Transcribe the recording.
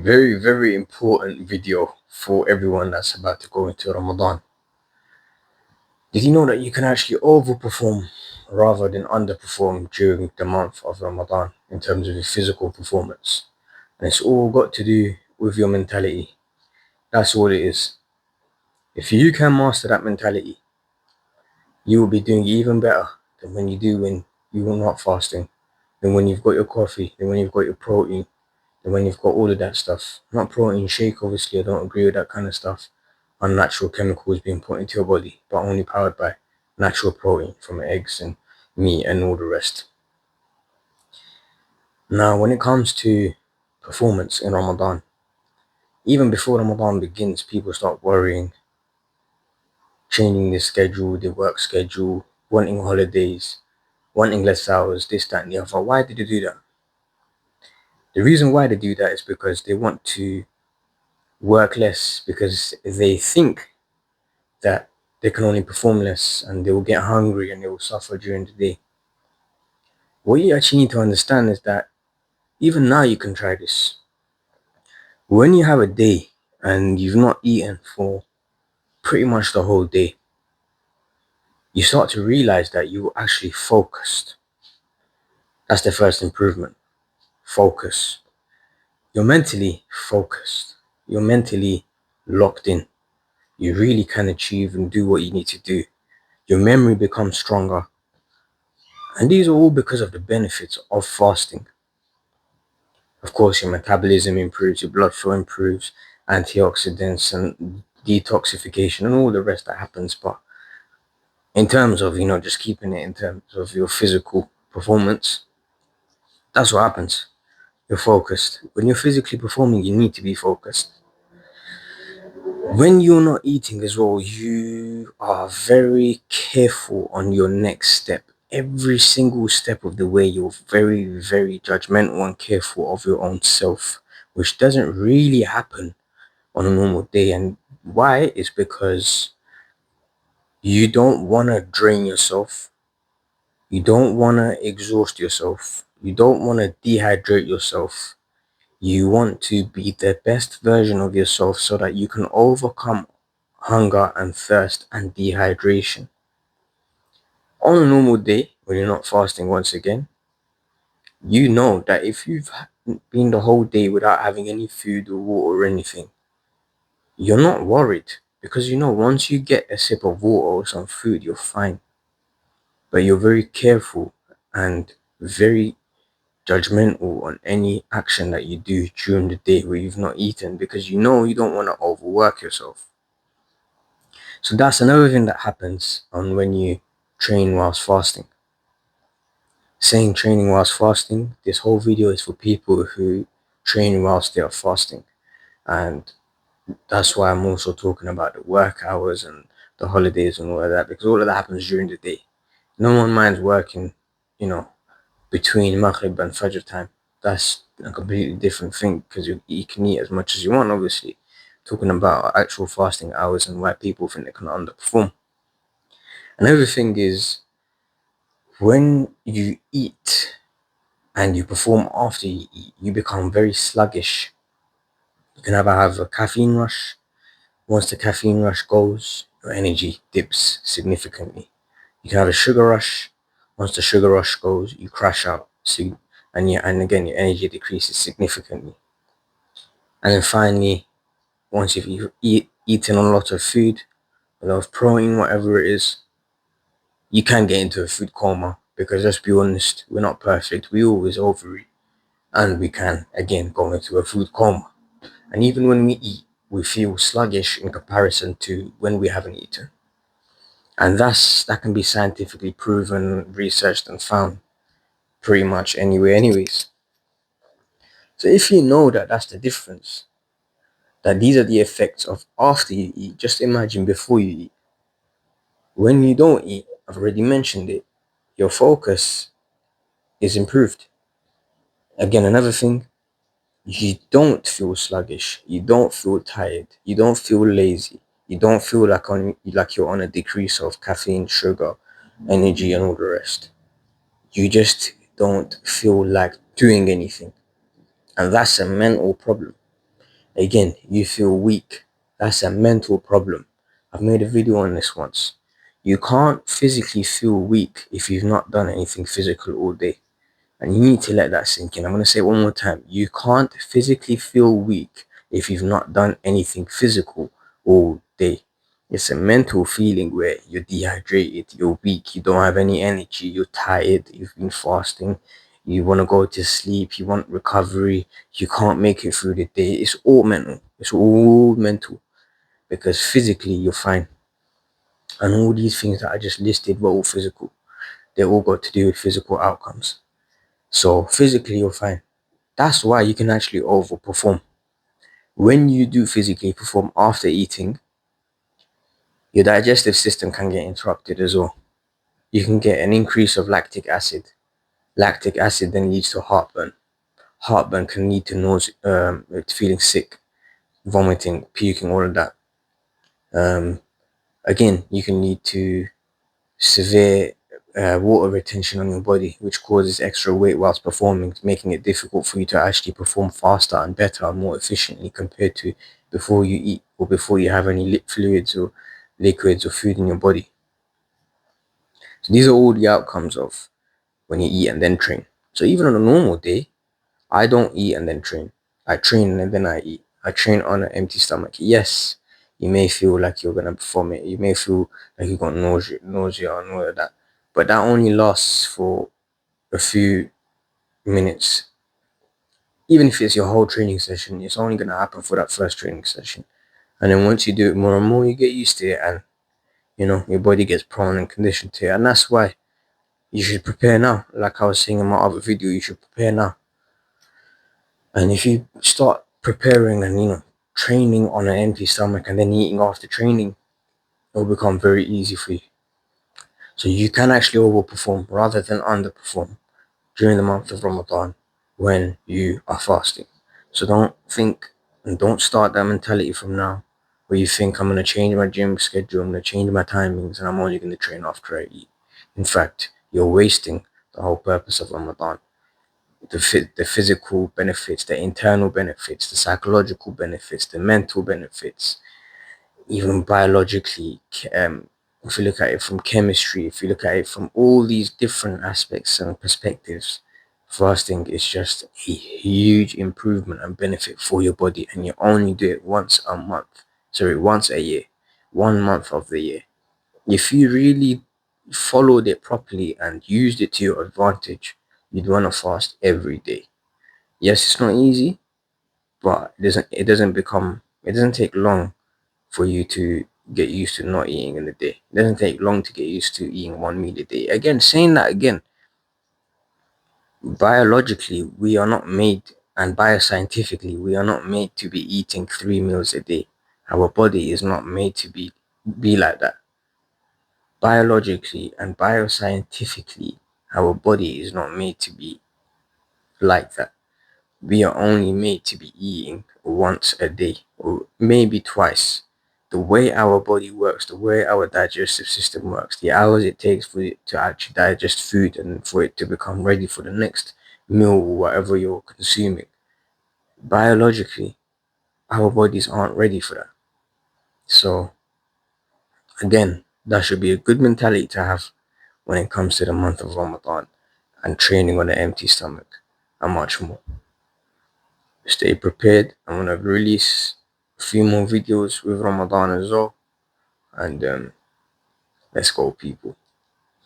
Very, very important video for everyone that's about to go into Ramadan. Did you know that you can actually overperform rather than underperform during the month of Ramadan in terms of your physical performance? And it's all got to do with your mentality. That's all it is. If you can master that mentality, you will be doing even better than when you do when you are not fasting, than when you've got your coffee, than when you've got your protein, and when you've got all of that stuff. Not protein shake, obviously, I don't agree with that kind of stuff. Unnatural chemicals being put into your body, but only powered by natural protein from eggs and meat and all the rest. Now, when it comes to performance in Ramadan, even before Ramadan begins, people start worrying, changing their schedule, their work schedule, wanting holidays, wanting less hours, this, that, and the other. Why did they do that? The reason why they do that is because they want to work less, because they think that they can only perform less and they will get hungry and they will suffer during the day. What you actually need to understand is that even now you can try this. When you have a day and you've not eaten for pretty much the whole day, you start to realize that you were actually focused. That's the first improvement. Focus. You're mentally focused. You're mentally locked in. You really can achieve and do what you need to do. Your memory becomes stronger. And these are all because of the benefits of fasting. Of course, your metabolism improves, your blood flow improves, antioxidants and detoxification and all the rest that happens. But in terms of, just keeping it in terms of your physical performance, that's what happens. You're focused. When you're physically performing, you need to be focused. When you're not eating as well, you are very careful on your next step. Every single step of the way, you're very, very judgmental and careful of your own self, which doesn't really happen on a normal day. And why is because you don't want to drain yourself. You don't want to exhaust yourself. You don't want to dehydrate yourself. You want to be the best version of yourself so that you can overcome hunger and thirst and dehydration. On a normal day, when you're not fasting once again, you know that if you've been the whole day without having any food or water or anything, you're not worried because once you get a sip of water or some food, you're fine. But you're very careful and very judgmental on any action that you do during the day where you've not eaten because you don't want to overwork yourself. So that's another thing that happens on when you train whilst fasting. Saying training whilst fasting, this whole video is for people who train whilst they are fasting. And that's why I'm also talking about the work hours and the holidays and all of that, because all of that happens during the day. No one minds working, between Maghrib and Fajr time. That's a completely different thing because you can eat as much as you want, obviously. Talking about actual fasting hours and why people think they can underperform. Another thing is when you eat and you perform after you eat, you become very sluggish. You can either have a caffeine rush. Once the caffeine rush goes, your energy dips significantly. You can have a sugar rush. Once the sugar rush goes, you crash out. And again, your energy decreases significantly. And then finally, once you've eaten a lot of food, a lot of protein, whatever it is, you can get into a food coma because let's be honest, we're not perfect. We always overeat, and we can again go into a food coma. And even when we eat, we feel sluggish in comparison to when we haven't eaten. And that can be scientifically proven, researched, and found pretty much anywhere, anyways. So if you know that that's the difference, that these are the effects of after you eat, just imagine before you eat. When you don't eat, I've already mentioned it, your focus is improved. Again, another thing, you don't feel sluggish, you don't feel tired, you don't feel lazy, you don't feel like you're on a decrease of caffeine, sugar, energy, and all the rest. You just don't feel like doing anything. And that's a mental problem. Again, you feel weak. That's a mental problem. I've made a video on this once. You can't physically feel weak if you've not done anything physical all day. And you need to let that sink in. I'm going to say it one more time. You can't physically feel weak if you've not done anything physical all day. It's a mental feeling where you're dehydrated, you're weak, you don't have any energy, you're tired, you've been fasting, you want to go to sleep, you want recovery, you can't make it through the day. It's all mental. It's all mental because physically you're fine. And all these things that I just listed were all physical. They all got to do with physical outcomes. So physically you're fine. That's why you can actually overperform. When you do physically perform after eating, your digestive system can get interrupted as well. You can get an increase of lactic acid. Lactic acid then leads to heartburn. Heartburn can lead to nausea, feeling sick, vomiting, puking, all of that. Um, Again, you can lead to severe water retention on your body, which causes extra weight whilst performing, making it difficult for you to actually perform faster and better and more efficiently compared to before you eat or before you have any fluids or liquids or food in your body. So these are all the outcomes of when you eat and then train. So even on a normal day, I don't eat and then train. I train and then I eat. I train on an empty stomach. Yes, you may feel like you're gonna perform it. You may feel like you got nausea and all of that, but that only lasts for a few minutes. Even if it's your whole training session, it's only gonna happen for that first training session. And then once you do it more and more, you get used to it, and your body gets prone and conditioned to it. And that's why you should prepare now. Like I was saying in my other video, you should prepare now. And if you start preparing and training on an empty stomach and then eating after training, it will become very easy for you. So you can actually overperform rather than underperform during the month of Ramadan when you are fasting. So don't think and don't start that mentality from now where you think I'm going to change my gym schedule, I'm going to change my timings, and I'm only going to train after I eat. In fact, you're wasting the whole purpose of Ramadan. The physical benefits, the internal benefits, the psychological benefits, the mental benefits, even biologically. If you look at it from chemistry, if you look at it from all these different aspects and perspectives, fasting is just a huge improvement and benefit for your body, and you only do it once a month. Sorry, once a year, 1 month of the year. If you really followed it properly and used it to your advantage, you'd want to fast every day. Yes, it's not easy, but it doesn't take long for you to get used to not eating in a day. It doesn't take long to get used to eating one meal a day. Again, saying that again, biologically, we are not made, and bioscientifically, we are not made to be eating 3 meals a day. Our body is not made to be like that. Biologically and bioscientifically, our body is not made to be like that. We are only made to be eating once a day or maybe twice. The way our body works, the way our digestive system works, the hours it takes for it to actually digest food and for it to become ready for the next meal or whatever you're consuming. Biologically, our bodies aren't ready for that. So, again, that should be a good mentality to have when it comes to the month of Ramadan and training on an empty stomach and much more. Stay prepared. I'm gonna release a few more videos with Ramadan as well. And let's go, people.